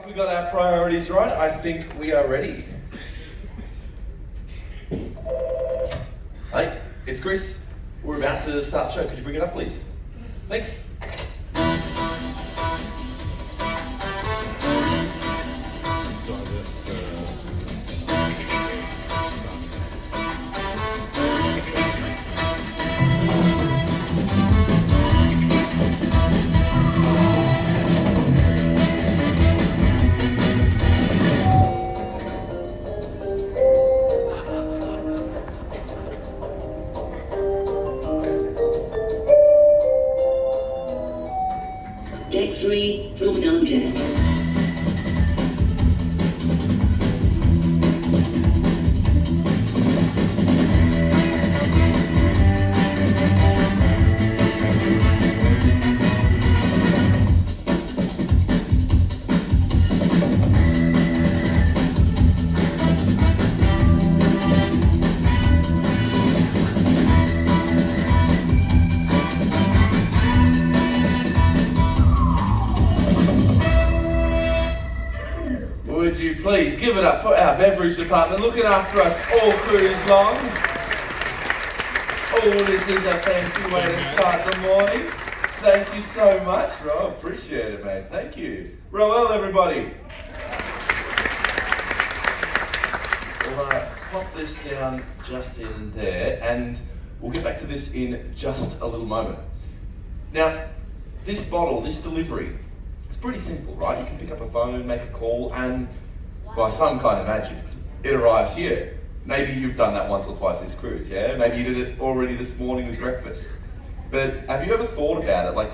We got our priorities right. I think we are ready. Hey, it's Chris. We're about to start the show. Could you bring it up, please? Thanks. Deck 3, promenade deck. Would you please give it up for our beverage department looking after us all cruise long? Oh, this is a fancy way to start the morning. Thank you so much, Rob. Appreciate it, mate. Thank you. Roel, everybody. We'll pop this down just in there, and we'll get back to this in just a little moment. Now, this bottle, this delivery, it's pretty simple, right? You can pick up a phone, make a call, and by some kind of magic, it arrives here. Maybe you've done that once or twice this cruise, yeah? Maybe you did it already this morning with breakfast. But have you ever thought about it? Like,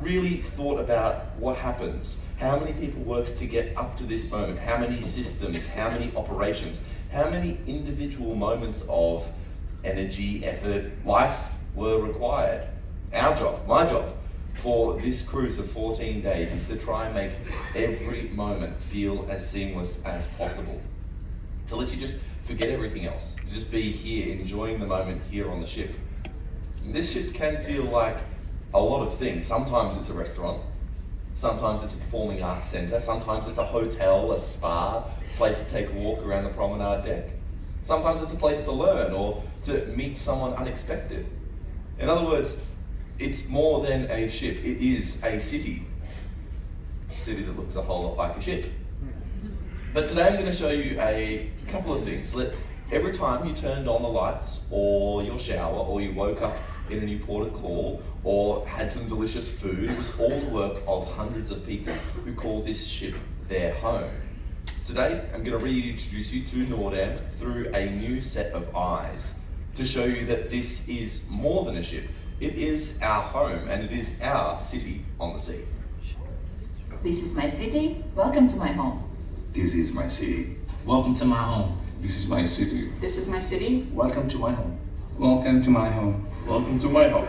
really thought about what happens? How many people worked to get up to this moment? How many systems? How many operations? How many individual moments of energy, effort, life were required? Our job, my job, for this cruise of 14 days is to try and make every moment feel as seamless as possible. To let you just forget everything else, to just be here, enjoying the moment here on the ship. And this ship can feel like a lot of things. Sometimes it's a restaurant, sometimes it's a performing arts centre, sometimes it's a hotel, a spa, a place to take a walk around the promenade deck. Sometimes it's a place to learn or to meet someone unexpected. In other words, it's more than a ship, it is a city. A city that looks a whole lot like a ship. But today I'm going to show you a couple of things. Every time you turned on the lights, or your shower, or you woke up in a new port of call, or had some delicious food, it was all the work of hundreds of people who call this ship their home. Today I'm going to reintroduce you to Nordam through a new set of eyes to show you that this is more than a ship. It is our home, and it is our city on the sea. This is my city. Welcome to my home. This is my city. Welcome to my home. This is my city. This is my city. Welcome to my home. Welcome to my home. Welcome to my home.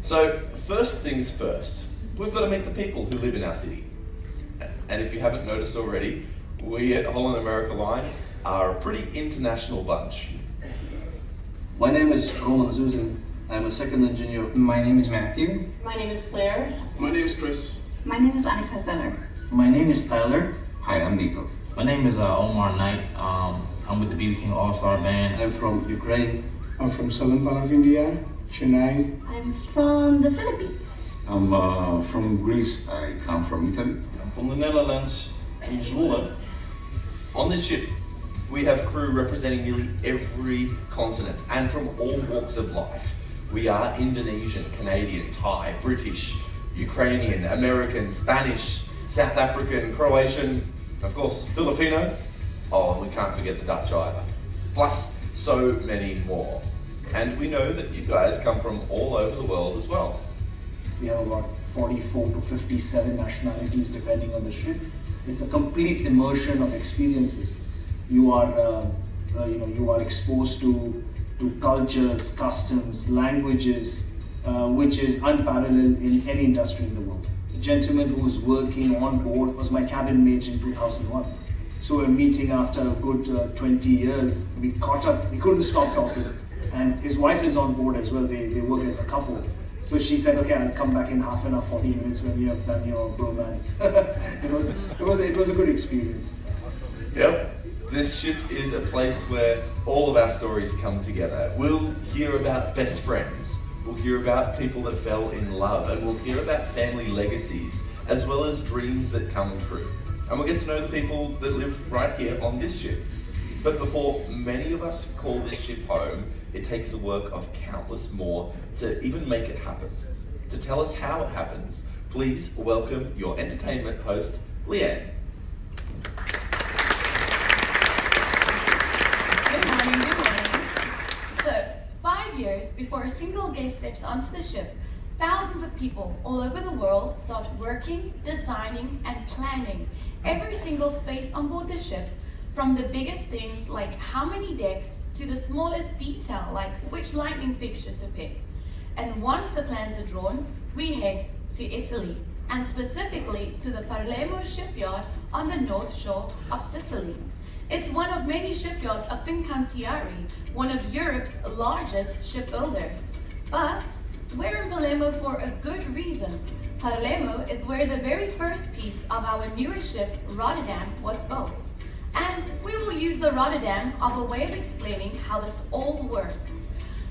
So, first things first, we've got to meet the people who live in our city. And if you haven't noticed already, we at Holland America Line are a pretty international bunch. My name is Roland Susan. I'm a second engineer. My name is Matthew. My name is Claire. My name is Chris. My name is Annika Zeller. My name is Tailor. Hi, I'm Nico. My name is Omar Knight. I'm with the BB King All-Star Band. I'm from Ukraine. I'm from southern part of India, Chennai. I'm from the Philippines. I'm from Greece. I come from Italy. I'm from the Netherlands, from Zwolle. On this ship, we have crew representing nearly every continent and from all walks of life. We are Indonesian, Canadian, Thai, British, Ukrainian, American, Spanish, South African, Croatian, of course, Filipino. Oh, and we can't forget the Dutch either. Plus, so many more. And we know that you guys come from all over the world as well. We have about 44 to 57 nationalities depending on the ship. It's a complete immersion of experiences. You are, you are exposed to cultures, customs, languages, which is unparalleled in any industry in the world. The gentleman who was working on board was my cabin mate in 2001. So we're meeting after a good 20 years. We caught up, we couldn't stop talking. And his wife is on board as well, they work as a couple. So she said, okay, I'll come back in half an hour, 40 minutes when you have done your bromance. it was a good experience. Yep. This ship is a place where all of our stories come together. We'll hear about best friends, we'll hear about people that fell in love, and we'll hear about family legacies, as well as dreams that come true. And we'll get to know the people that live right here on this ship. But before many of us call this ship home, it takes the work of countless more to even make it happen. To tell us how it happens, please welcome your entertainment host, Leanne. Good morning. So, 5 years before a single guest steps onto the ship, thousands of people all over the world started working, designing, and planning every single space on board the ship, from the biggest things like how many decks to the smallest detail like which lightning fixture to pick. And once the plans are drawn, we head to Italy, and specifically to the Palermo shipyard on the north shore of Sicily. It's one of many shipyards of Fincantieri, one of Europe's largest shipbuilders. But we're in Palermo for a good reason. Palermo is where the very first piece of our newest ship, Rotterdam, was built. And we will use the Rotterdam as a way of explaining how this all works.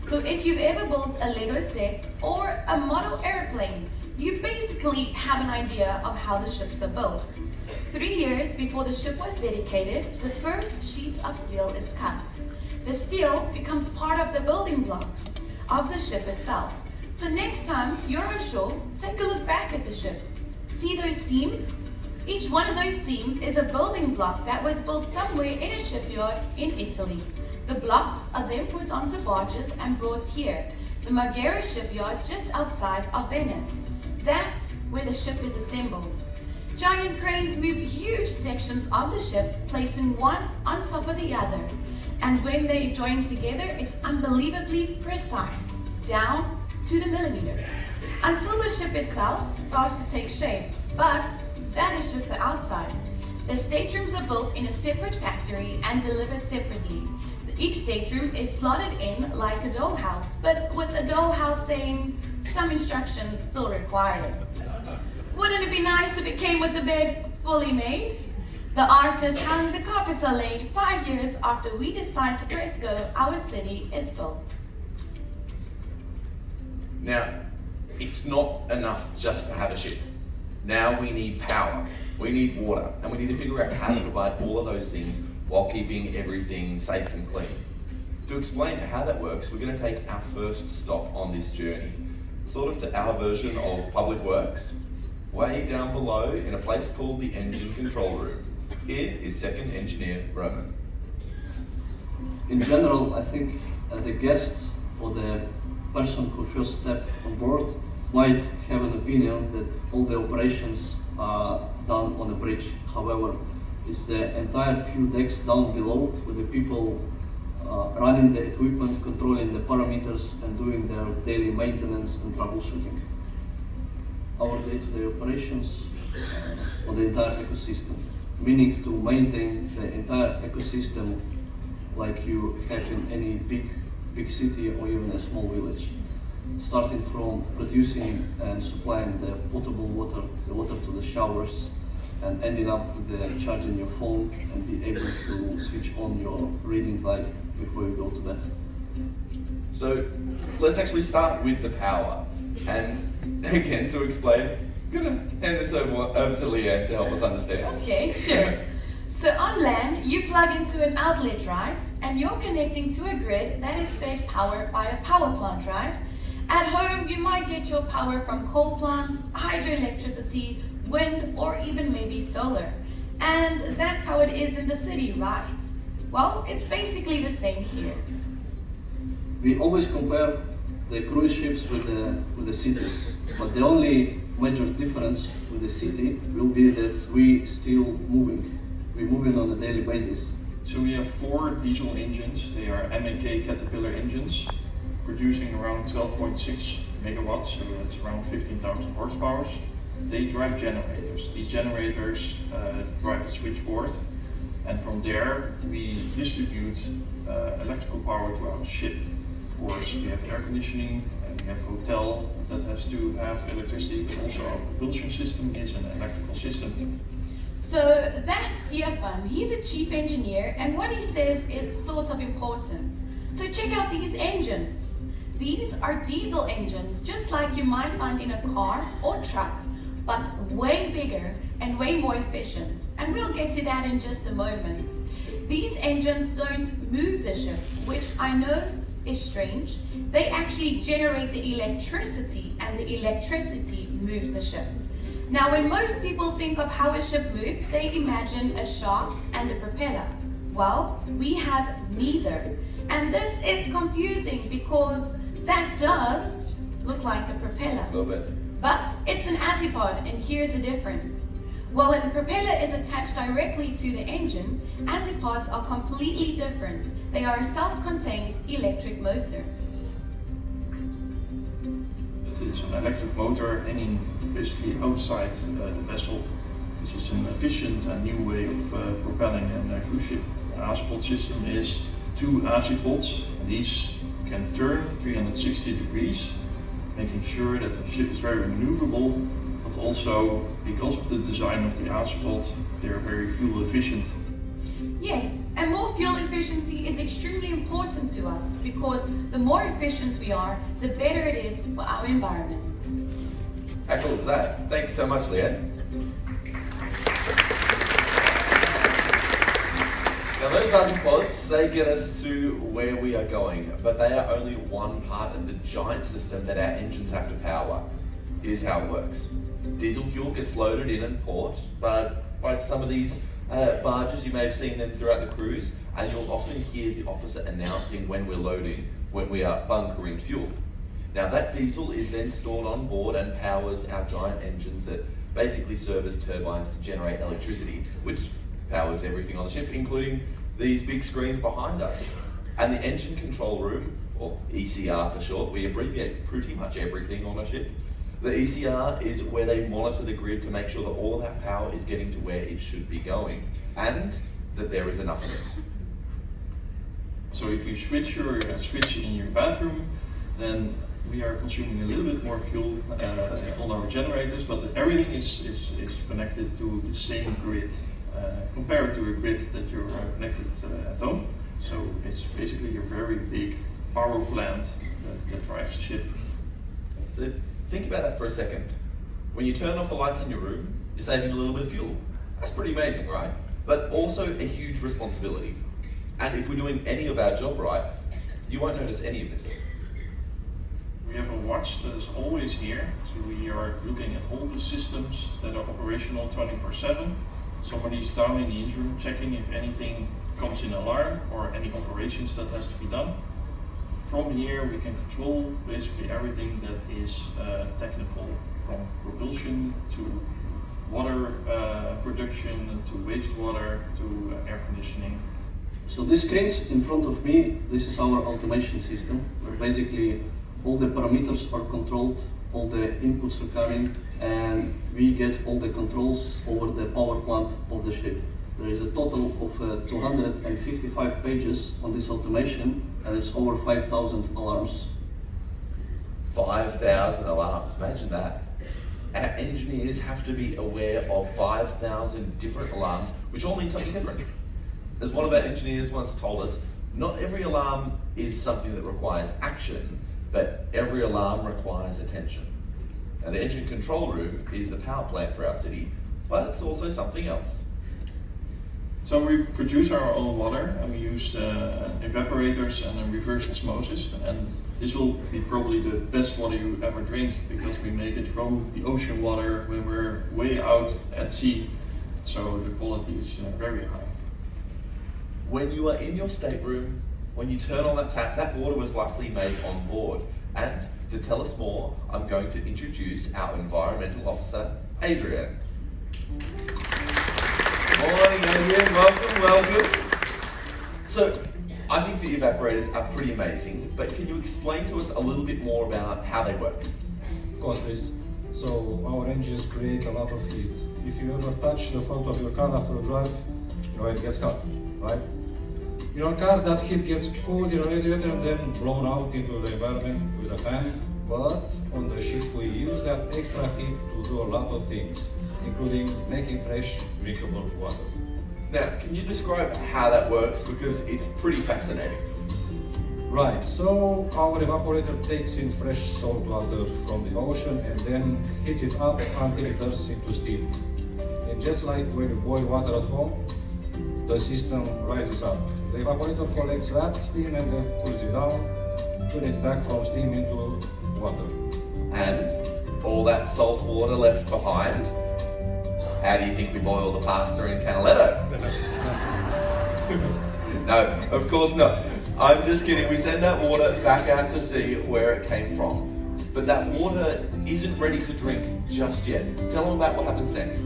So if you've ever built a Lego set or a model airplane, you basically have an idea of how the ships are built. 3 years before the ship was dedicated, the first sheet of steel is cut. The steel becomes part of the building blocks of the ship itself. So next time you're on shore, take a look back at the ship. See those seams? Each one of those seams is a building block that was built somewhere in a shipyard in Italy. The blocks are then put onto barges and brought here, the Marghera shipyard just outside of Venice. That's where the ship is assembled. Giant cranes move huge sections of the ship, placing one on top of the other. And when they join together, it's unbelievably precise, down to the millimeter, until the ship itself starts to take shape. But that is just the outside. The staterooms are built in a separate factory and delivered separately. Each stateroom is slotted in like a dollhouse, but with a dollhouse saying some instructions still required. Wouldn't it be nice if it came with the bed fully made? The art is hung, the carpets are laid. 5 years after we decide to press go, our city is built. Now, it's not enough just to have a ship. Now we need power, we need water, and we need to figure out how to provide all of those things while keeping everything safe and clean. To explain how that works, we're going to take our first stop on this journey, sort of to our version of public works, way down below in a place called the engine control room. Here is second engineer Roman. In general, I think the guest or the person who first stepped on board might have an opinion that all the operations are done on the bridge. However, it's the entire few decks down below with the people running the equipment, controlling the parameters, and doing their daily maintenance and troubleshooting. Our day-to-day operations on the entire ecosystem, meaning to maintain the entire ecosystem like you have in any big city or even a small village. Starting from producing and supplying the potable water, the water to the showers, and ending up with the charging your phone and be able to switch on your reading light before you go to bed. So let's actually start with the power. And again, to explain, I'm gonna hand this over to Leanne to help us understand. Okay, sure. So on land, you plug into an outlet, right? And you're connecting to a grid that is fed power by a power plant, right? At home, you might get your power from coal plants, hydroelectricity, wind, or even maybe solar. And that's how it is in the city, right? Well, it's basically the same here. We always compare the cruise ships with the cities, but the only major difference with the city will be that we still moving. We're moving on a daily basis. So we have 4 diesel engines. They are MAK Caterpillar engines, producing around 12.6 megawatts, so that's around 15,000 horsepower. They drive generators. These generators drive the switchboard, and from there we distribute electrical power throughout the ship. Of course, we have air conditioning and We have hotel that has to have electricity, but also our propulsion system is an electrical system. So that's Stefan. He's a chief engineer, and what he says is sort of important. So check out these engines. These are diesel engines, just like you might find in a car or truck, but way bigger and way more efficient. And we'll get to that in just a moment. These engines don't move the ship, which I know is strange. They actually generate the electricity, and the electricity moves the ship. Now, when most people think of how a ship moves, they imagine a shaft and a propeller. Well, we have neither. And this is confusing because that does look like a propeller. A little bit. But it's an azipod, and here's the difference. While the propeller is attached directly to the engine, azipods are completely different. They are a self-contained electric motor. It's an electric motor hanging basically outside the vessel. This is an efficient and new way of propelling a cruise ship. An azipod system is two azipods. These can turn 360 degrees, making sure that the ship is very maneuverable, but also because of the design of the azipod, they are very fuel efficient. Yes, and more fuel efficiency is extremely important to us because the more efficient we are, the better it is for our environment. How cool is that? Thanks so much, Leanne. Now those azipods, they get us to where we are going, but they are only one part of the giant system that our engines have to power. Here's how it works. Diesel fuel gets loaded in at port, but by some of these barges, you may have seen them throughout the cruise, and you'll often hear the officer announcing when we're loading, when we are bunkering fuel. Now that diesel is then stored on board and powers our giant engines that basically serve as turbines to generate electricity, which powers everything on the ship, including these big screens behind us. And the engine control room, or ECR for short, we abbreviate pretty much everything on a ship. The ECR is where they monitor the grid to make sure that all of that power is getting to where it should be going, and that there is enough of it. So if you switch your switch in your bathroom, then we are consuming a little bit more fuel on our generators, but everything is connected to the same grid, compared to a grid that you're connected at home. So it's basically a very big power plant that drives the ship. So think about that for a second. When you turn off the lights in your room, you're saving a little bit of fuel. That's pretty amazing, right? But also a huge responsibility. And if we're doing any of our job right, you won't notice any of this. We have a watch that is always here, so we are looking at all the systems that are operational 24/7. Somebody's down in the engine room checking if anything comes in alarm or any operations that has to be done. From here we can control basically everything that is technical, from propulsion to water production to wastewater to air conditioning. So these screens in front of me, this is our automation system, where basically all the parameters are controlled, all the inputs are coming, and we get all the controls over the power plant of the ship. There is a total of 255 pages on this automation, and it's over 5,000 alarms. 5,000 alarms, imagine that. Our engineers have to be aware of 5,000 different alarms, which all mean something different. As one of our engineers once told us, not every alarm is something that requires action, but every alarm requires attention. Now the engine control room is the power plant for our city, but it's also something else. So we produce our own water, and we use evaporators and a reverse osmosis, and this will be probably the best water you ever drink, because we make it from the ocean water when we're way out at sea, so the quality is very high. When you are in your stateroom, when you turn on that tap, that water was likely made on board. And to tell us more, I'm going to introduce our environmental officer, Adrian. Morning, Adrian. Welcome. So, I think the evaporators are pretty amazing, but can you explain to us a little bit more about how they work? Of course, Chris. So, our engines create a lot of heat. If you ever touch the front of your car after a drive, you know it gets hot, right? In your car, that heat gets cooled in a radiator and then blown out into the environment with a fan, But on the ship we use that extra heat to do a lot of things, including making fresh, drinkable water. Now, can you describe how that works? Because it's pretty fascinating. Right, so our evaporator takes in fresh salt water from the ocean and then heats it up until it turns into steam. And just like when you boil water at home, the system rises up. The evaporator collects that steam and then cools it down, turn it back from steam into water. And all that salt water left behind, how do you think we boil the pasta in Canaletto? No, of course not. I'm just kidding. We send that water back out to sea where it came from. But that water isn't ready to drink just yet. Tell them about what happens next.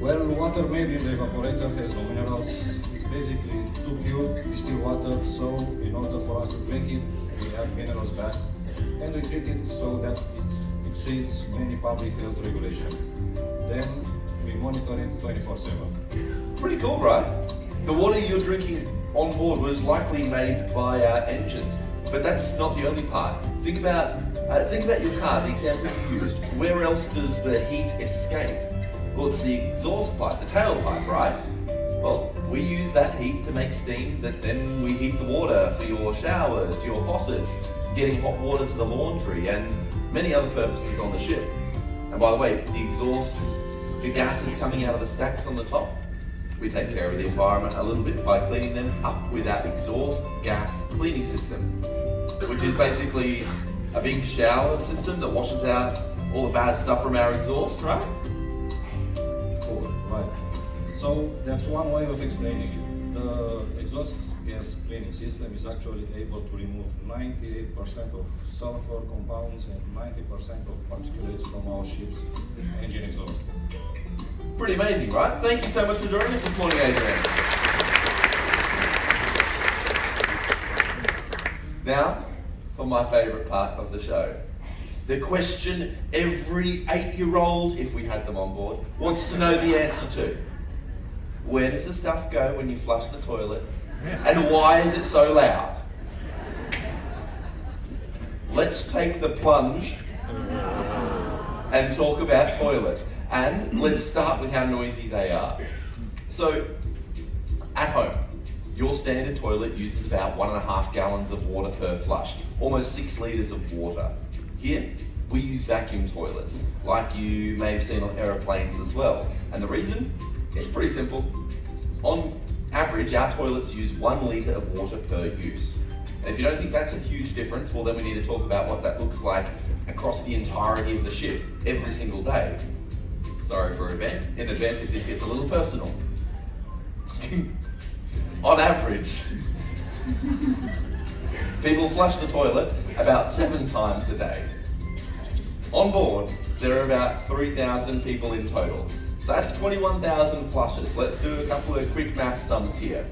Well, water made in the evaporator has no minerals. It's basically too pure distilled water, so in order for us to drink it, we add minerals back. And we treat it so that it exceeds many public health regulations. Then we monitor it 24/7. Pretty cool, right? The water you're drinking on board was likely made by our engines, but that's not the only part. Think about your car, the example you used. Where else does the heat escape? Well, it's the exhaust pipe, the tailpipe, right? Well, we use that heat to make steam that then we heat the water for your showers, your faucets, getting hot water to the laundry, and many other purposes on the ship. And by the way, the exhausts, the gases coming out of the stacks on the top, we take care of the environment a little bit by cleaning them up with our exhaust gas cleaning system, which is basically a big shower system that washes out all the bad stuff from our exhaust, right? Cool, right. So that's one way of explaining it. The exhaust gas cleaning system is actually able to remove 98% of sulfur compounds and 90% of particulates from our ship's engine exhaust. Pretty amazing, right? Thank you so much for joining us this morning, Adrian. Now, for my favourite part of the show. The question every 8-year-old, if we had them on board, wants to know the answer to. Where does the stuff go when you flush the toilet? And why is it so loud? Let's take the plunge and talk about toilets. And let's start with how noisy they are. So, at home, your standard toilet uses about 1.5 gallons of water per flush, almost 6 litres of water. Here, we use vacuum toilets, like you may have seen on aeroplanes as well. And the reason? It's pretty simple. On average, our toilets use 1 litre of water per use. And if you don't think that's a huge difference, well then we need to talk about what that looks like across the entirety of the ship, every single day. Sorry in advance if this gets a little personal. On average, people flush the toilet about 7 times a day. On board, there are about 3,000 people in total. That's 21,000 flushes. Let's do a couple of quick math sums here.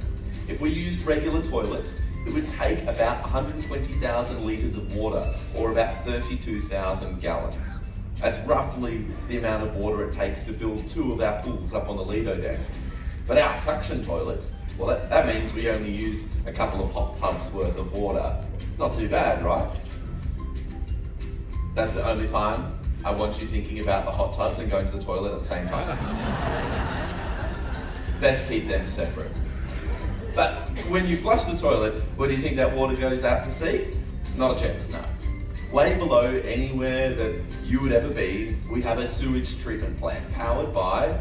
If we used regular toilets, it would take about 120,000 litres of water, or about 32,000 gallons. That's roughly the amount of water it takes to fill 2 of our pools up on the Lido deck. But our suction toilets, well that means we only use a couple of hot tubs worth of water. Not too bad, right? That's the only time I want you thinking about the hot tubs and going to the toilet at the same time. Best keep them separate. But when you flush the toilet, where do you think that water goes out to sea? Not a chance, no. Way below anywhere that you would ever be, we have a sewage treatment plant powered by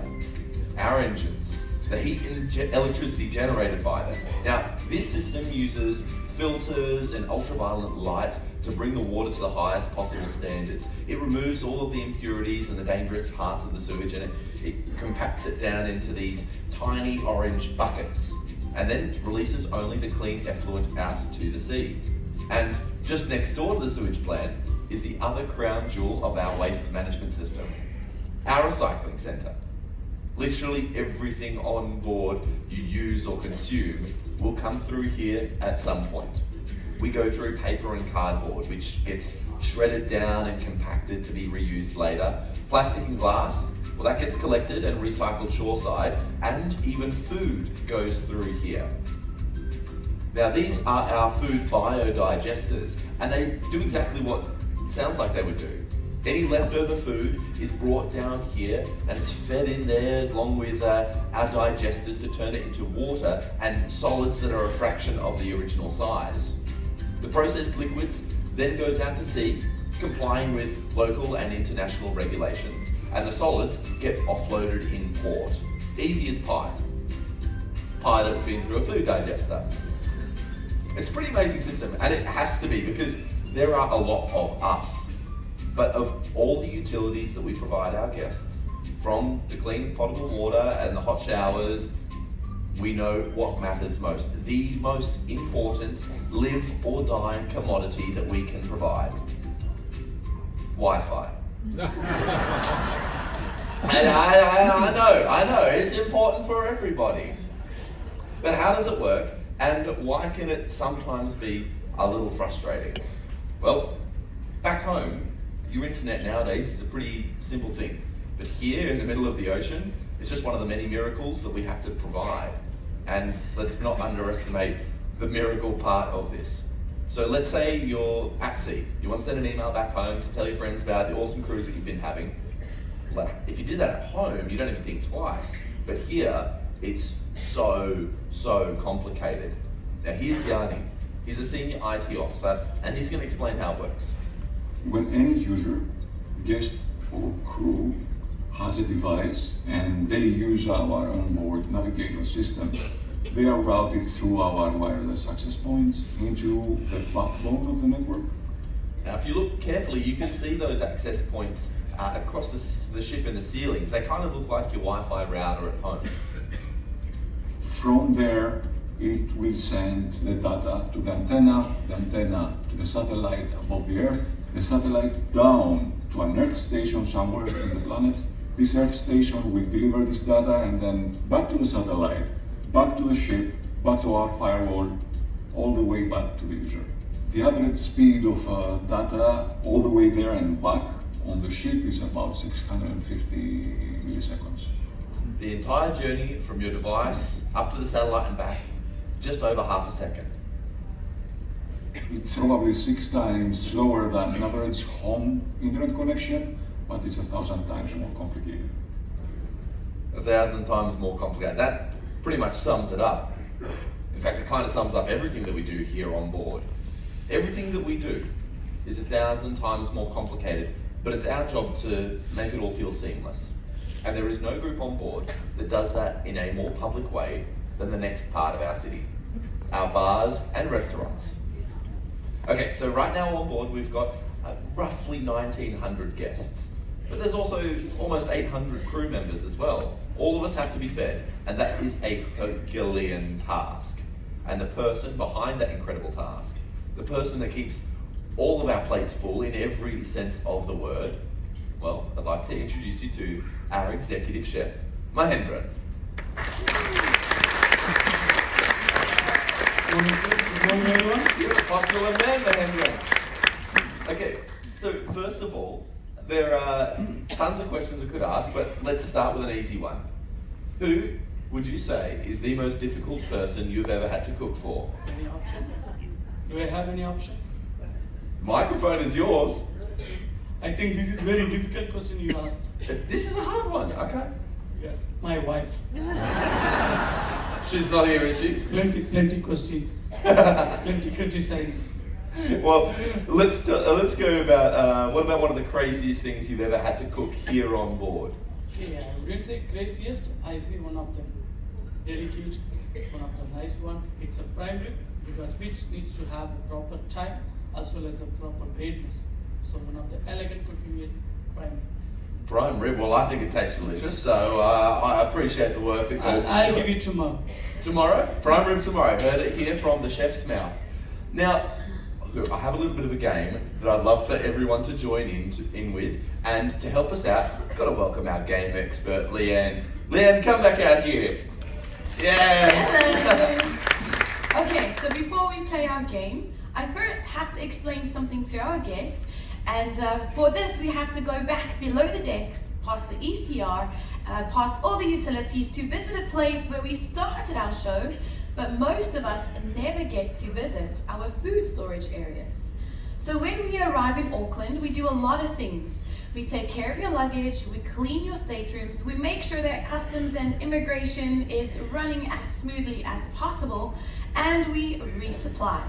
our engines, the heat and electricity generated by them. Now, this system uses filters and ultraviolet light to bring the water to the highest possible standards. It removes all of the impurities and the dangerous parts of the sewage, and it compacts it down into these tiny orange buckets, and then releases only the clean effluent out to the sea. And just next door to the sewage plant is the other crown jewel of our waste management system, our recycling centre. Literally everything on board you use or consume will come through here at some point. We go through paper and cardboard, which gets shredded down and compacted to be reused later. Plastic and glass, well, that gets collected and recycled shoreside, and even food goes through here. Now, these are our food biodigesters, and they do exactly what It sounds like they would do. Any leftover food is brought down here and it's fed in there along with our digesters to turn it into water and solids that are a fraction of the original size. The processed liquids then goes out to sea, complying with local and international regulations, and the solids get offloaded in port. Easy as pie. Pie that's been through a food digester. It's a pretty amazing system, and it has to be because there are a lot of us. But of all the utilities that we provide our guests, from the clean potable water and the hot showers, we know what matters most. The most important live or die commodity that we can provide. Wi-Fi. And I know, it's important for everybody. But how does it work, and why can it sometimes be a little frustrating? Well, back home, your internet nowadays is a pretty simple thing. But here in the middle of the ocean, it's just one of the many miracles that we have to provide. And let's not underestimate the miracle part of this. So let's say you're at sea. You want to send an email back home to tell your friends about the awesome cruise that you've been having. If you did that at home, you don't even think twice. But here, it's so complicated. Now here's Yanni. He's a senior IT officer, and he's going to explain how it works. When any user, guest or crew has a device and they use our onboard navigator system, they are routed through our wireless access points into the backbone of the network. Now if you look carefully, you can see those access points across the ship in the ceilings. They kind of look like your Wi-Fi router at home. From there, it will send the data to the antenna to the satellite above the Earth, the satellite down to an Earth station somewhere in the planet. This Earth station will deliver this data and then back to the satellite, back to the ship, back to our firewall, all the way back to the user. The average speed of data all the way there and back on the ship is about 650 milliseconds. The entire journey from your device up to the satellite and back, just over half a second. It's probably 6 times slower than an average home internet connection, but it's 1,000 times more complicated. 1,000 times more complicated. That pretty much sums it up. In fact, it kind of sums up everything that we do here on board. Everything that we do is 1,000 times more complicated, but it's our job to make it all feel seamless. And there is no group on board that does that in a more public way than the next part of our city, our bars and restaurants. Okay, so right now on board we've got roughly 1,900 guests, but there's also almost 800 crew members as well. All of us have to be fed, and that is a Herculean task. And the person behind that incredible task, the person that keeps all of our plates full in every sense of the word, well, I'd like to introduce you to our executive chef, Mahendran. Good morning, everyone. You're a popular man, Mahendran. Okay, so first of all, there are tons of questions I could ask, but let's start with an easy one. Who would you say is the most difficult person you've ever had to cook for? Any option? Do I have any options? Microphone is yours. I think this is a very difficult question you asked. This is a hard one, okay? Yes, my wife. She's not here, is she? Plenty questions. Plenty criticize. Well, let's go about, what about one of the craziest things you've ever had to cook here on board? Okay, I wouldn't say craziest, I say one of them. Delicate, one of the nice one. It's a prime rib, because which needs to have the proper time as well as the proper greatness. So one of the elegant cooking is prime ribs. Prime rib, well I think it tastes delicious, so I appreciate the work that goes into it. I'll give you tomorrow. Tomorrow? Prime rib tomorrow. Heard it here from the chef's mouth. Now, look, I have a little bit of a game that I'd love for everyone to join in with, and to help us out, I've got to welcome our game expert, Leanne. Leanne, come back out here. Yes! Hello! Okay, so before we play our game, I first have to explain something to our guests, and for this we have to go back below the decks, past the ECR, past all the utilities to visit a place where we started our show, but most of us never get to visit our food storage areas. So when we arrive in Auckland, we do a lot of things. We take care of your luggage, we clean your staterooms, we make sure that customs and immigration is running as smoothly as possible, and we resupply.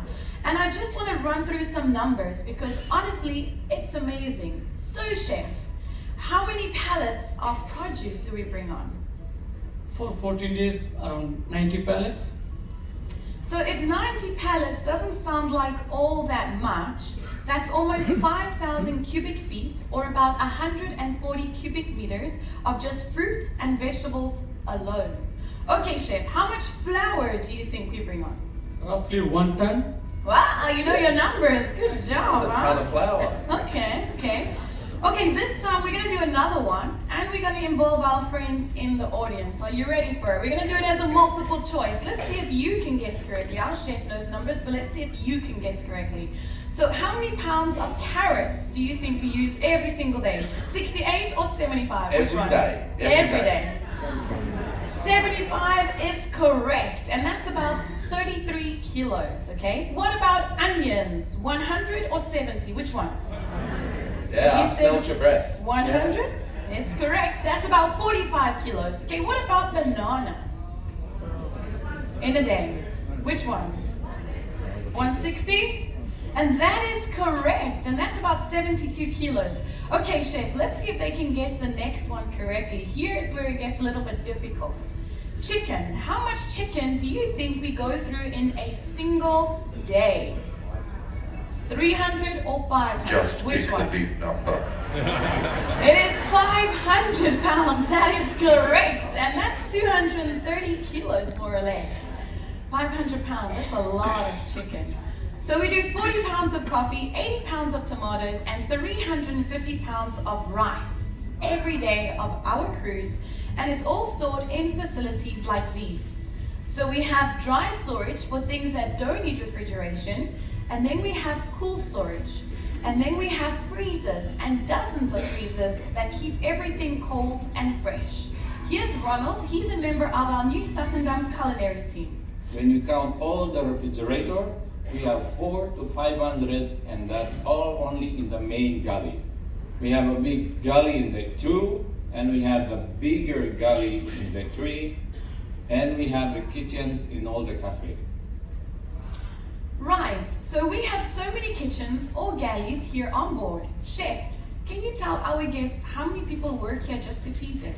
And I just want to run through some numbers because honestly, it's amazing. So chef, how many pallets of produce do we bring on? For 14 days, around 90 pallets. So if 90 pallets doesn't sound like all that much, that's almost 5,000 cubic feet or about 140 cubic meters of just fruits and vegetables alone. Okay, chef, how much flour do you think we bring on? Roughly 1 ton. Wow, you know your numbers. Good job. That's a ton of flour. Okay, this time we're going to do another one, and we're going to involve our friends in the audience. Are you ready for it? We're going to do it as a multiple choice. Let's see if you can guess correctly. Our chef knows numbers, but let's see if you can guess correctly. So how many pounds of carrots do you think we use every single day? 68 or 75? Which one? Every day. 75 is correct, and that's about 33 kilos, okay? What about onions? 100 or 70? Which one? Yeah, I smelled your breath. 100? Yeah. It's correct. That's about 45 kilos. Okay, what about bananas? In a day. Which one? 160? And that is correct. And that's about 72 kilos. Okay, chef, let's see if they can guess the next one correctly. Here's where it gets a little bit difficult. Chicken. How much chicken do you think we go through in a single day? 300 or 500? Just Which pick one? the big number. It is 500 pounds. That is correct. And that's 230 kilos, more or less. 500 pounds. That's a lot of chicken. So we do 40 pounds of coffee, 80 pounds of tomatoes, and 350 pounds of rice every day of our cruise. And it's all stored in facilities like these. So we have dry storage for things that don't need refrigeration. And then we have cool storage. And then we have freezers and dozens of freezers that keep everything cold and fresh. Here's Ronald. He's a member of our new Statendam Culinary team. When you count all the refrigerator, we have 400 to 500, and that's all only in the main galley. We have a big galley in the 2, and we have the bigger galley in the 3, and we have the kitchens in all the cafes. Right, so we have so many kitchens or galleys here on board. Chef, can you tell our guests how many people work here just to feed them?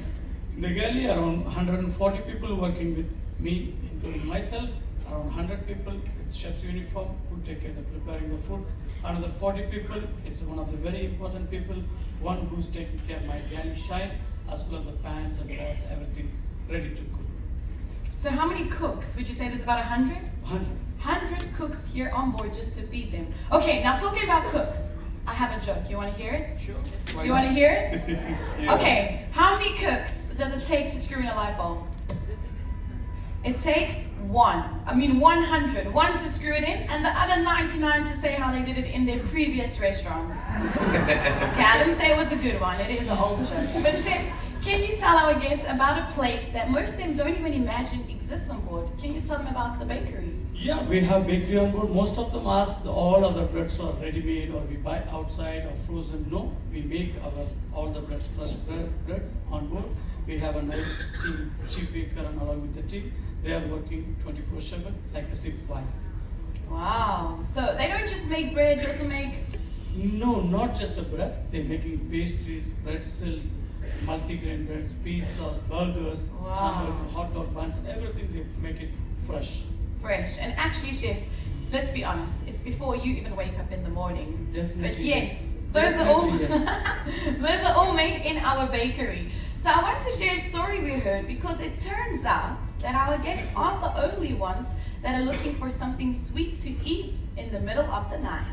In the galley, around 140 people working with me, including myself. Around 100 people with chef's uniform who take care of preparing the food. Another 40 people, it's one of the very important people, one who's taking care of my galley shine, as well as the pans and pots, everything ready to cook. So how many cooks? Would you say there's about 100? 100. 100 cooks here on board just to feed them. Okay, now talking about cooks, I have a joke. You want to hear it? Sure. You want to hear it? Yeah. Okay, how many cooks does it take to screw in a light bulb? It takes 100. One to screw it in, and the other 99 to say how they did it in their previous restaurants. Okay, I didn't say it was a good one. It is an old joke. But chef, can you tell our guests about a place that most of them don't even imagine exists on board? Can you tell them about the bakery? Yeah, we have bakery on board. Most of them ask all other breads are ready-made or we buy outside or frozen. No, we make all the breads, fresh breads on board. We have a nice team, chief baker, and along with the team, they are working 24/7 like a sick wise. Wow, so they don't just make bread, you also make... No, not just a bread. They're making pastries, pretzels, multigrain breads, pizzas, burgers, hamburger, hot dog buns, and everything. They make it fresh. Fresh. And actually, chef, let's be honest, it's before you even wake up in the morning. Definitely. But yes, those are all those are all made in our bakery. So I want to share a story we heard because it turns out that our guests aren't the only ones that are looking for something sweet to eat in the middle of the night.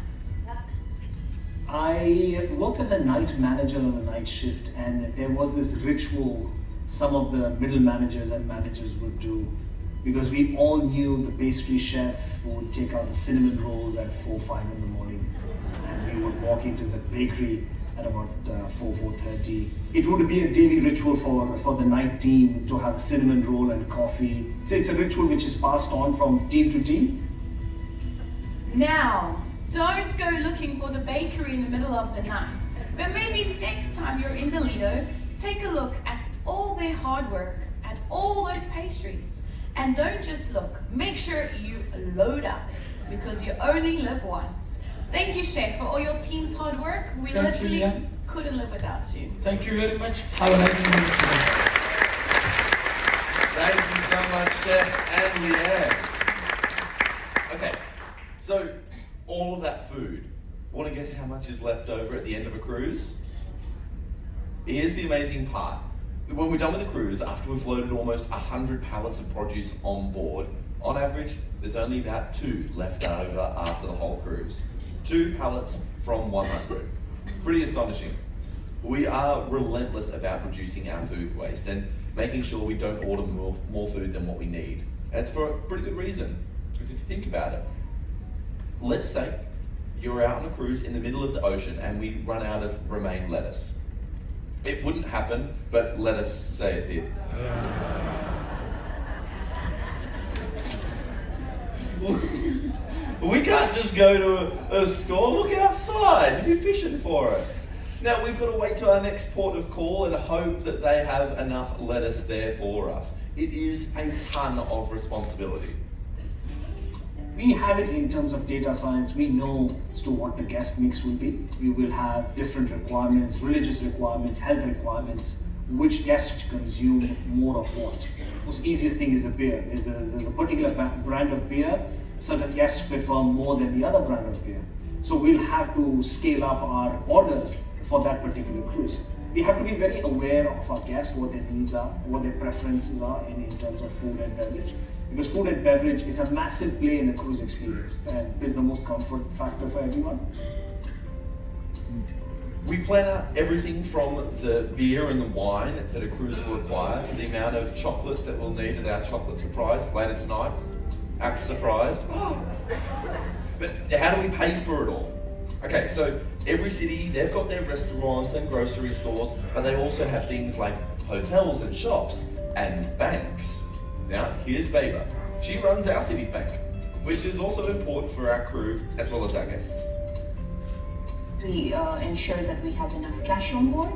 I worked as a night manager on the night shift, and there was this ritual some of the middle managers and managers would do, because we all knew the pastry chef would take out the cinnamon rolls at 4-5 in the morning, and we would walk into the bakery at about 4:30. It would be a daily ritual for the night team to have a cinnamon roll and coffee. So it's a ritual which is passed on from team to team. Now, don't go looking for the bakery in the middle of the night. But maybe next time you're in the Lido, take a look at all their hard work, at all those pastries. And don't just look, make sure you load up, because you only live once. Thank you, Chef, for all your team's hard work. We Thank you, literally Leanne. couldn't live without you. Thank you very much. Have a nice evening. Thank you so much, Chef and Leanne. Okay, so all of that food, want to guess how much is left over at the end of a cruise? Here's the amazing part. When we're done with the cruise, after we've loaded almost 100 pallets of produce on board, on average, there's only about 2 left over after the whole cruise. 2 pallets from 100. Pretty astonishing. We are relentless about reducing our food waste and making sure we don't order more food than what we need. And it's for a pretty good reason, because if you think about it, let's say you're out on a cruise in the middle of the ocean and we run out of romaine lettuce. It wouldn't happen, but let us say it did. We can't just go to a store, look outside and be fishing for it. Now we've got to wait till our next port of call and hope that they have enough lettuce there for us. It is a ton of responsibility. We have it in terms of data science. We know as to what the guest mix will be. We will have different requirements, religious requirements, health requirements, which guests consume more of what. Most easiest thing is a beer. There's a particular brand of beer, certain guests prefer more than the other brand of beer. So we'll have to scale up our orders for that particular cruise. We have to be very aware of our guests, what their needs are, what their preferences are in terms of food and beverage. Because food and beverage is a massive play in a cruise experience and is the most comfort factor for everyone. We plan out everything from the beer and the wine that a cruise will require to the amount of chocolate that we'll need at our chocolate surprise later tonight. Act surprised. But how do we pay for it all? Okay, so every city, they've got their restaurants and grocery stores, but they also have things like hotels and shops and banks. Now, here's Beba. She runs our city's bank, which is also important for our crew as well as our guests. We ensure that we have enough cash on board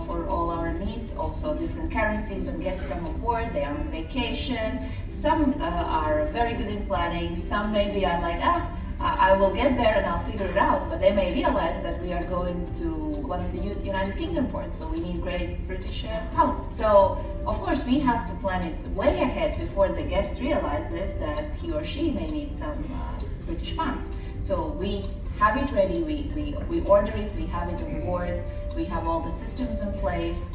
for all our needs, also different currencies, and guests come on board, they are on vacation. Some are very good in planning, some maybe are like, I will get there and I'll figure it out, but they may realize that we are going to one of the United Kingdom ports, so we need Great British pounds. So, of course, we have to plan it way ahead before the guest realizes that he or she may need some British pounds. So we have it ready, we order it, we have it on board, we have all the systems in place,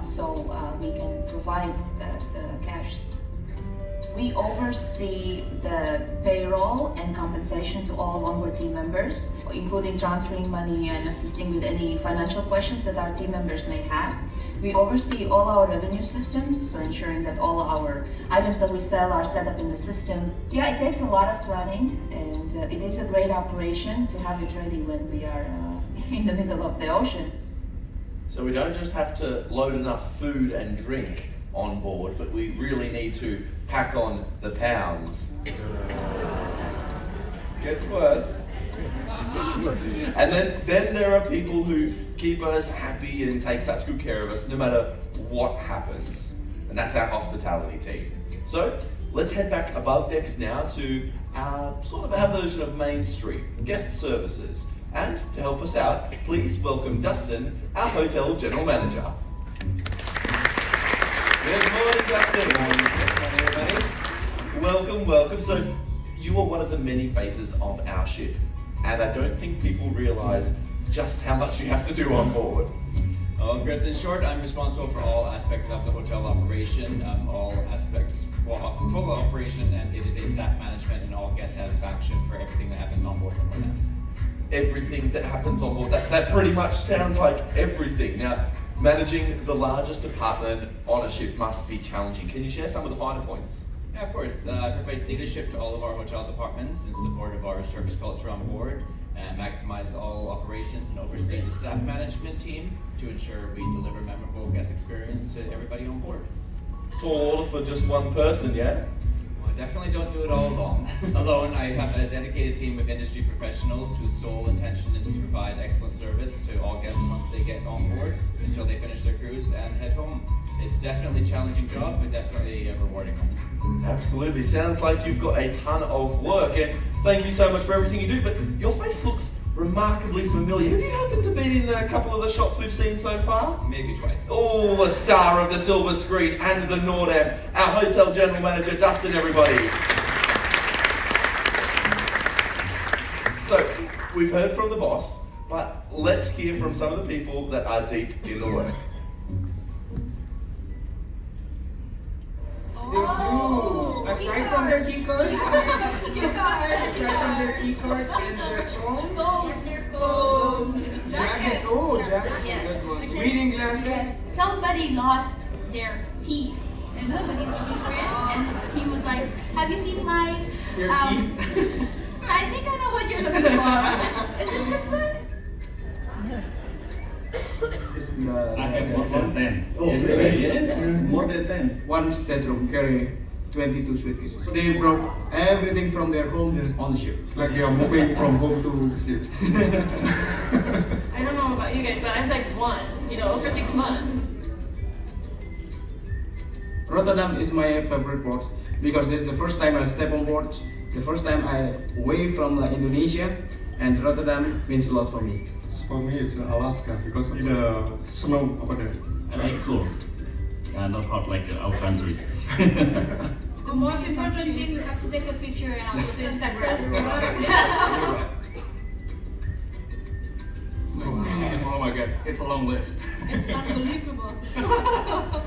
so we can provide that cash. We oversee the payroll and compensation to all onboard team members, including transferring money and assisting with any financial questions that our team members may have. We oversee all our revenue systems, so ensuring that all our items that we sell are set up in the system. Yeah, it takes a lot of planning, and it is a great operation to have it ready when we are in the middle of the ocean. So we don't just have to load enough food and drink on board, but we really need to pack on the pounds. Gets worse. And then there are people who keep us happy and take such good care of us no matter what happens. And that's our hospitality team. So let's head back above decks now to our version of Main Street, guest services. And to help us out, please welcome Dustin, our hotel general manager. Good morning, Dustin. Good morning, everybody. Welcome. So, you are one of the many faces of our ship, and I don't think people realise just how much you have to do on board. Well, Chris, in short, I'm responsible for all aspects of the hotel operation, full operation and day-to-day staff management and all guest satisfaction for everything that happens on board. Everything that happens on board, that pretty much sounds like everything. Now, managing the largest department on a ship must be challenging. Can you share some of the finer points? Yeah, of course. I provide leadership to all of our hotel departments in support of our service culture on board, and maximize all operations and oversee the staff management team to ensure we deliver memorable guest experience to everybody on board. Tall order for just one person, yeah? Well, Definitely don't do it all alone. I have a dedicated team of industry professionals whose sole intention is to provide excellent service to all guests once they get on board until they finish their cruise and head home. It's definitely a challenging job, but definitely a rewarding one. Absolutely. Sounds like you've got a ton of work, and thank you so much for everything you do, but your face looks remarkably familiar. Have you happened to be in a couple of the shots we've seen so far? Maybe twice. Oh, a star of the Silver Screen and the Nordam, our hotel general manager, Dustin, everybody. So, we've heard from the boss, but let's hear from some of the people that are deep in the work. Aside from their key cards, aside from their key cards and their phones, jackets, jackets, good one. Reading glasses. Somebody lost their teeth, and somebody different, and he was like, "Have you seen my Your teeth?" I think I know what you're looking for. Is it this one? I have more than 10. Oh, Yes, really? yes. More than 10. One stateroom carry 22 suitcases. They brought everything from their home on the ship. Like they are moving from home to the ship. I don't know about you guys, but I've like one, for 6 months. Rotterdam is my favorite port because this is the first time I step on board, the first time I away from Indonesia, and Rotterdam means a lot for me. For me, it's Alaska because of the snow over there. I like cool. Not hot like our country. The most important thing, we have to take a picture and upload to Instagram. Oh my god, it's a long list. It's unbelievable.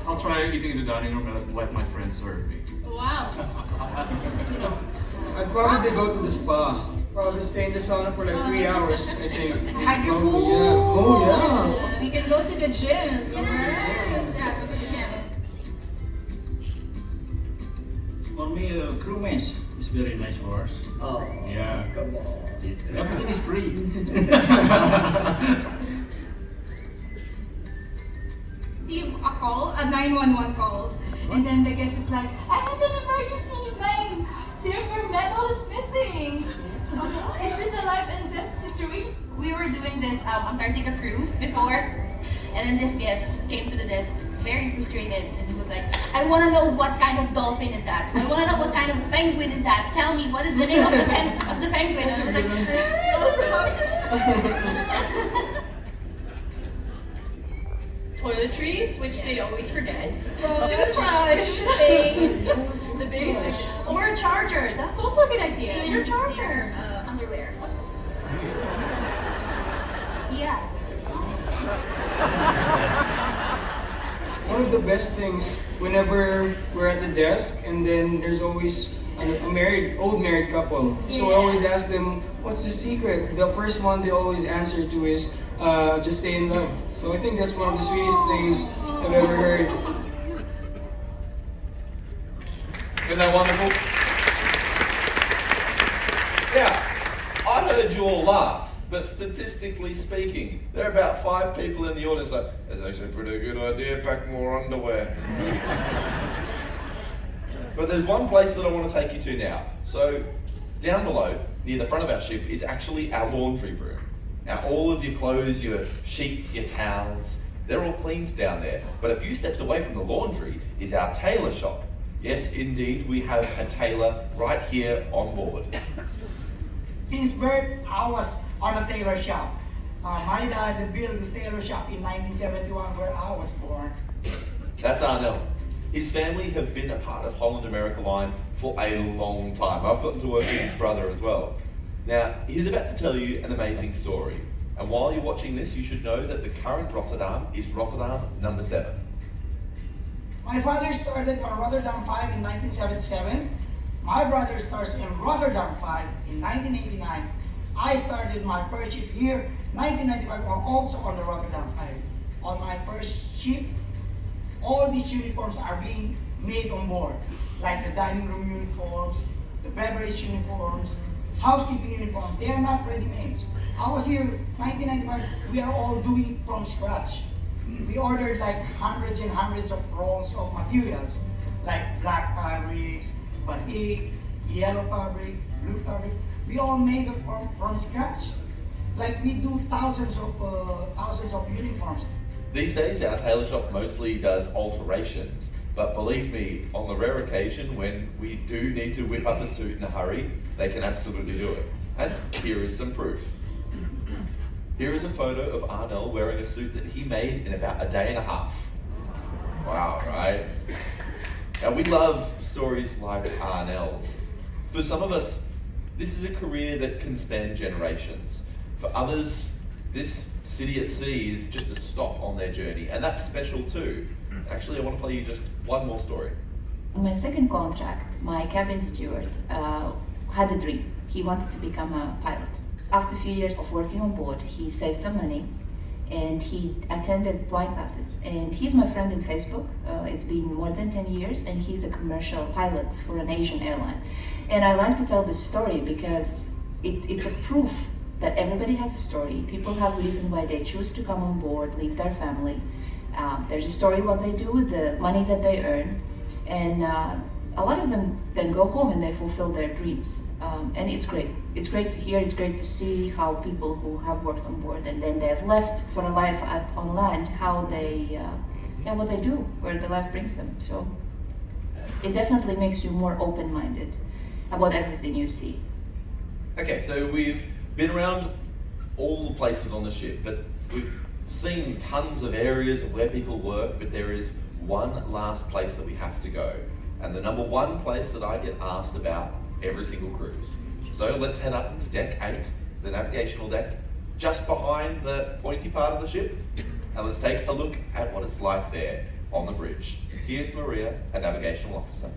I'll try eating in the dining room and let my friends serve me. Wow. I'd probably go to the spa. Probably stay in the sauna for like 3 hours, I think. Hydro Oh, pool. yeah. Oh, yeah. We can go to the gym. Yeah, go to the gym. For me, crew mess is very nice for us. Oh, Yeah. come on. Everything is free. See a call, a 911 call, and then the guest is like, "I have an emergency. My silver medal is missing. Is this a life and death situation?" We were doing this Antarctica cruise before, and then this guest came to the desk, very frustrated, and he was like, "I want to know what kind of dolphin is that. I want to know what kind of penguin is that. Tell me, what is the name of the penguin?" And I was like, Toiletries, which they always forget. Toothbrush. The basic. Or a charger. That's also a good idea. Your charger. Underwear. Yeah. One of the best things, whenever we're at the desk, and then there's always a old married couple. So I always ask them, what's the secret? The first one they always answer to is, just stay in love. So I think that's one of the sweetest things I've ever heard. Isn't that wonderful? Yeah, I heard you all laugh, but statistically speaking, there are about 5 people in the audience like, "That's actually a pretty good idea, pack more underwear." But there's one place that I want to take you to now. So, down below, near the front of our ship, is actually our laundry room. Now, all of your clothes, your sheets, your towels, they're all cleaned down there. But a few steps away from the laundry is our tailor shop. Yes, indeed, we have a tailor right here on board. Since birth, I was on a tailor shop. My dad built the tailor shop in 1971 where I was born. That's Arnell. His family have been a part of Holland America Line for a long time. I've gotten to work with his brother as well. Now, he's about to tell you an amazing story. And while you're watching this, you should know that the current Rotterdam is Rotterdam number 7. My father started on Rotterdam 5 in 1977. My brother starts in Rotterdam 5 in 1989. I started my first ship here, 1995, also on the Rotterdam 5. On my first ship, all these uniforms are being made on board, like the dining room uniforms, the beverage uniforms, housekeeping uniform. They are not ready-made. I was here 1995. We are all doing it from scratch. We ordered like hundreds and hundreds of rolls of materials, like black fabrics, batik, yellow fabric, blue fabric. We all made it from scratch. Like we do thousands of uniforms. These days, our tailor shop mostly does alterations, but believe me, on the rare occasion when we do need to whip up a suit in a hurry, they can absolutely do it. And here is some proof. Here is a photo of Arnell wearing a suit that he made in about a day and a half. Wow, right? Now we love stories like Arnell's. For some of us, this is a career that can span generations. For others, this city at sea is just a stop on their journey, and that's special too. Actually, I want to play you just one more story. On my second contract, my cabin steward had a dream. He wanted to become a pilot. After a few years of working on board, he saved some money and he attended flight classes. And he's my friend in Facebook. It's been more than 10 years, and he's a commercial pilot for an Asian airline. And I like to tell this story because it's a proof that everybody has a story. People have reason why they choose to come on board, leave their family. There's a story what they do, the money that they earn, and a lot of them then go home and they fulfill their dreams. And it's great. It's great to hear, it's great to see how people who have worked on board and then they have left for a life on land, how they, what they do, where the life brings them. So it definitely makes you more open-minded about everything you see. Okay, so we've been around all the places on the ship, but we've seen tons of areas of where people work, but there is one last place that we have to go. And the number one place that I get asked about every single cruise. So let's head up to deck 8, the navigational deck, just behind the pointy part of the ship, and let's take a look at what it's like there on the bridge. Here's Maria, a navigational officer.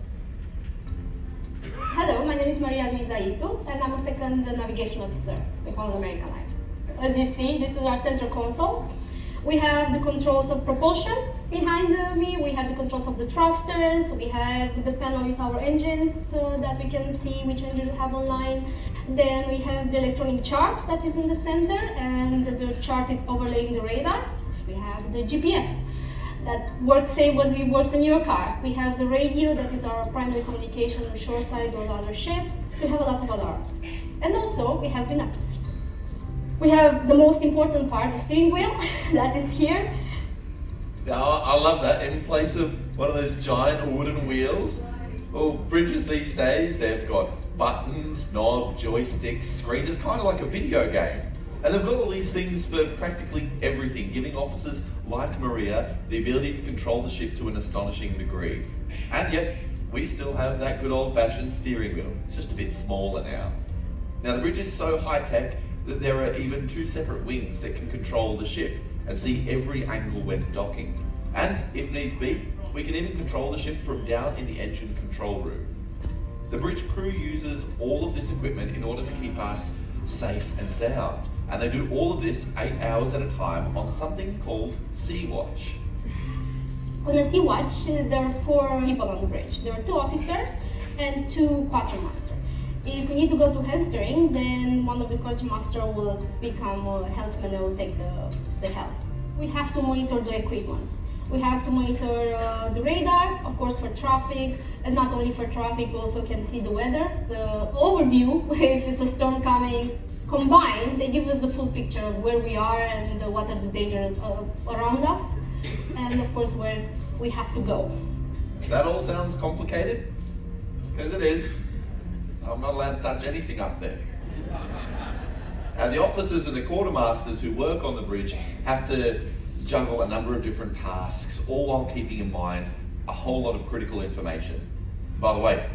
Hello, my name is Maria Luisa Ito, and I'm a second navigation officer with Holland American Life. As you see, this is our center console. We have the controls of propulsion behind me, we have the controls of the thrusters, we have the panel with our engines so that we can see which engine we have online. Then we have the electronic chart that is in the center, and the chart is overlaying the radar. We have the GPS that works same as it works in your car. We have the radio that is our primary communication on shoreside or other ships. We have a lot of alarms. And also we have binoculars. We have the most important part, the steering wheel, that is here. Now, I love that. In place of one of those giant wooden wheels, well, bridges these days, they've got buttons, knobs, joysticks, screens. It's kind of like a video game. And they've got all these things for practically everything, giving officers like Maria the ability to control the ship to an astonishing degree. And yet, we still have that good old-fashioned steering wheel. It's just a bit smaller now. Now, the bridge is so high-tech that there are even 2 separate wings that can control the ship and see every angle when docking. And if needs be, we can even control the ship from down in the engine control room. The bridge crew uses all of this equipment in order to keep us safe and sound. And they do all of this 8 hours at a time on something called Sea Watch. On the Sea Watch, there are 4 people on the bridge. There are 2 officers and 2 quartermasters. If we need to go to helmsteering, then one of the quartermaster will become a helmsman and will take the helm. We have to monitor the equipment. We have to monitor the radar, of course, for traffic, and not only for traffic, we also can see the weather, the overview, if it's a storm coming. Combined, they give us the full picture of where we are and what are the dangers around us, and of course, where we have to go. That all sounds complicated? Because it is. I'm not allowed to touch anything up there. Now, the officers and the quartermasters who work on the bridge have to juggle a number of different tasks, all while keeping in mind a whole lot of critical information. By the way,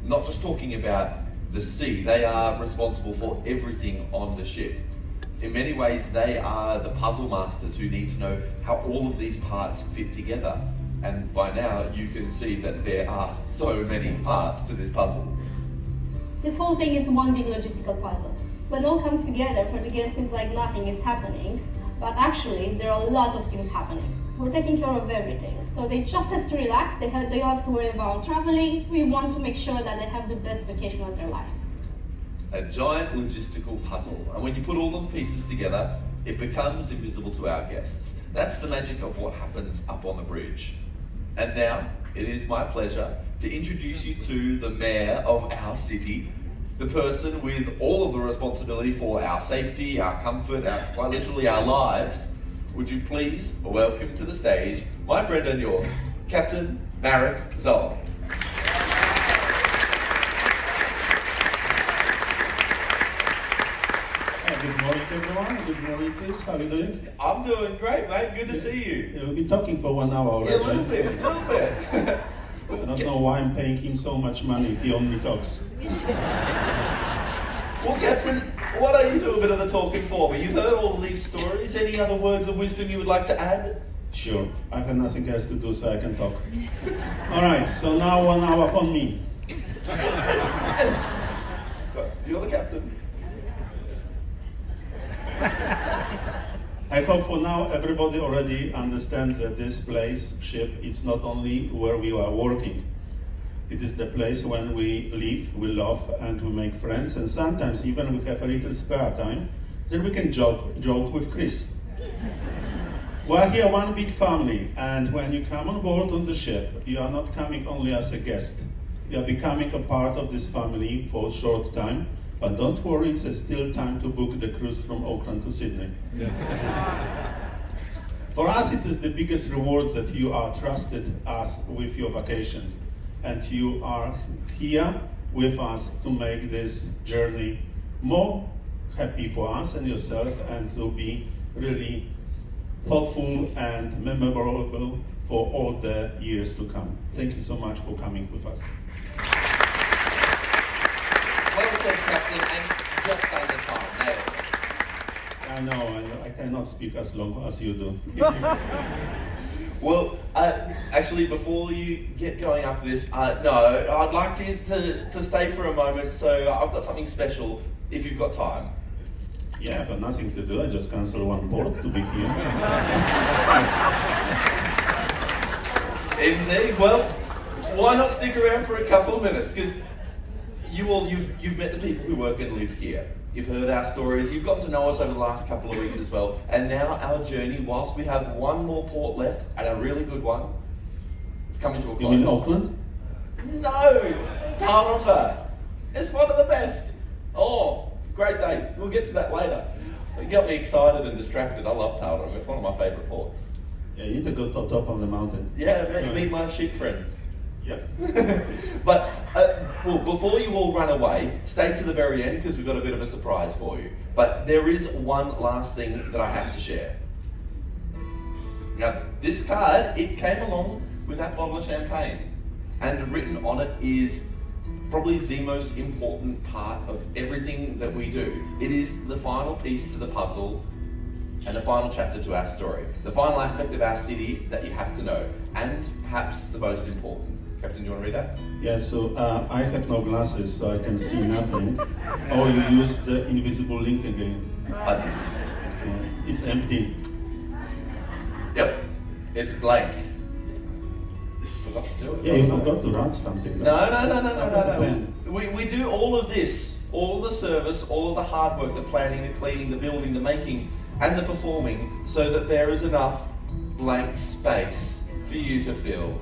not just talking about the sea, they are responsible for everything on the ship. In many ways, they are the puzzle masters who need to know how all of these parts fit together. And by now, you can see that there are so many parts to this puzzle. This whole thing is one big logistical puzzle. When all comes together, for the guests, seems like nothing is happening, but actually there are a lot of things happening. We're taking care of everything, so they just have to relax. They don't have to worry about traveling. We want to make sure that they have the best vacation of their life. A giant logistical puzzle, and when you put all of the pieces together, it becomes invisible to our guests. That's the magic of what happens up on the bridge. And now, it is my pleasure to introduce you to the mayor of our city, the person with all of the responsibility for our safety, our comfort, quite literally our lives. Would you please welcome to the stage my friend and yours, Captain Marek Zoll. Good morning, everyone. Good morning, Chris. How are you doing? I'm doing great, mate. Good to see you. Yeah, we've been talking for 1 hour already. Yeah, a little bit. I don't know why I'm paying him so much money if he only talks. Well, Captain, why don't you do a bit of the talking for me? You've heard all of these stories. Any other words of wisdom you would like to add? Sure. I have nothing else to do, so I can talk. All right, so now 1 hour on me. You're the captain. I hope for now everybody already understands that this place, ship, is not only where we are working. It is the place when we live, we love, and we make friends, and sometimes even we have a little spare time, then we can joke with Chris. We are here one big family, and when you come on board on the ship, you are not coming only as a guest. You are becoming a part of this family for a short time, but don't worry, there's still time to book the cruise from Auckland to Sydney. For us, it is the biggest reward that you are trusted us with your vacation, and you are here with us to make this journey more happy for us and yourself, and to be really thoughtful and memorable for all the years to come. Thank you so much for coming with us. Well said, Captain, and just under time. Nailed it. I know, I cannot speak as long as you do. Well, actually, before you get going after this, no, I'd like you to stay for a moment, so I've got something special, if you've got time. Yeah, I've got nothing to do, I just cancel one port to be here. Indeed, well, why not stick around for a couple of minutes, because you've met the people who work and live here. You've heard our stories, you've gotten to know us over the last couple of weeks as well, and now our journey, whilst we have one more port left, and a really good one, it's coming to a close. You mean Auckland? No! Tailor. It's one of the best. Oh, great day. We'll get to that later. It got me excited and distracted. I love Tailor. It's one of my favourite ports. Yeah, you need to go to top of the mountain. Yeah, meet my ship friends. Yep. But, well, before you all run away, stay to the very end because we've got a bit of a surprise for you. But there is one last thing that I have to share. Now, this card, it came along with that bottle of champagne. And written on it is probably the most important part of everything that we do. It is the final piece to the puzzle and the final chapter to our story. The final aspect of our city that you have to know. And perhaps the most important. Captain, do you want to read that? Yeah, so I have no glasses, so I can see nothing. Oh, you used the invisible link again. I did. Yeah, it's empty. Yep, it's blank. Forgot to do it. Yeah, you forgot to write something. No. We do all of this, all of the service, all of the hard work, the planning, the cleaning, the building, the making, and the performing, so that there is enough blank space for you to fill.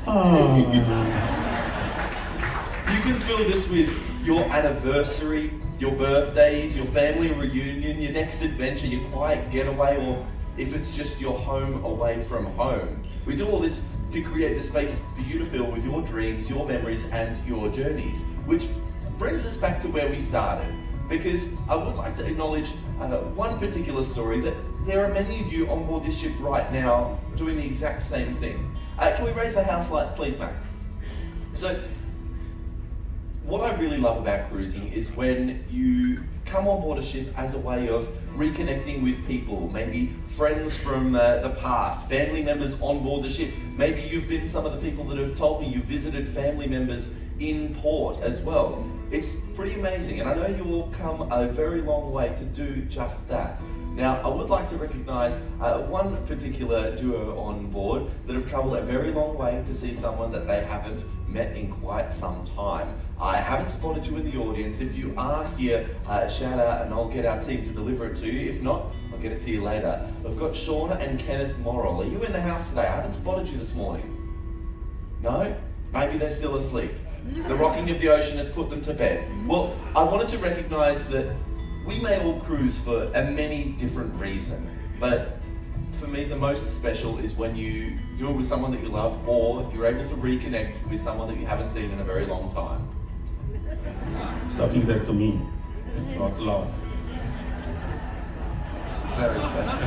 Oh. You can fill this with your anniversary, your birthdays, your family reunion, your next adventure, your quiet getaway, or if it's just your home away from home. We do all this to create the space for you to fill with your dreams, your memories, and your journeys, which brings us back to where we started. Because I would like to acknowledge one particular story that there are many of you on board this ship right now doing the exact same thing. Can we raise the house lights, please, Matt? So, what I really love about cruising is when you come on board a ship as a way of reconnecting with people, maybe friends from the past, family members on board the ship. Maybe you've been some of the people that have told me you've visited family members in port as well. It's pretty amazing, and I know you all come a very long way to do just that. Now, I would like to recognise one particular duo on board that have travelled a very long way to see someone that they haven't met in quite some time. I haven't spotted you in the audience. If you are here, shout out and I'll get our team to deliver it to you. If not, I'll get it to you later. We've got Shauna and Kenneth Morrill. Are you in the house today? I haven't spotted you this morning. No? Maybe they're still asleep. The rocking of the ocean has put them to bed. Well, I wanted to recognise that we may all cruise for a many different reasons, but for me the most special is when you do it with someone that you love, or you're able to reconnect with someone that you haven't seen in a very long time. Stop doing that to me, not love. It's very special.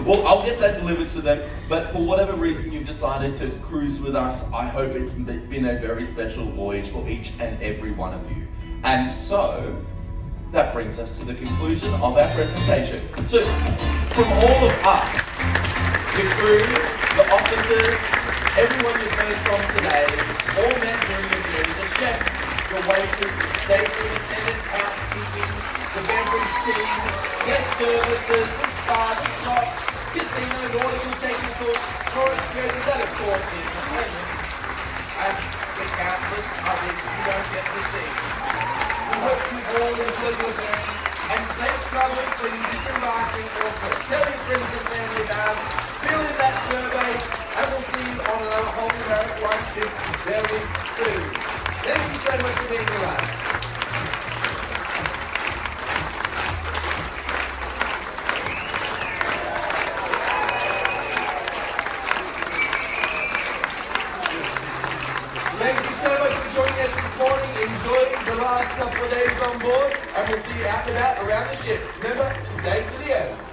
Well, I'll get that delivered to them, but for whatever reason you've decided to cruise with us, I hope it's been a very special voyage for each and every one of you. And so, that brings us to the conclusion of our presentation. So, from all of us, the crew, the officers, everyone you've heard from today, all met during your journey, the chefs, the waiters, the station attendants, housekeeping, the beverage team, guest services, the spa, the shops, casino, nautical, technical, tourist creators, and of course the entertainment, and the countless others you don't get to see. We hope you all enjoy your journey and safe travels when disembarking or tell your friends and family about us, fill in that survey, and we'll see you on another Holland American ship very soon. Thank you so much for being with us. Thank you so much for joining us this morning. Enjoy the last couple of days on board, and we'll see you out and about around the ship. Remember, stay to the end.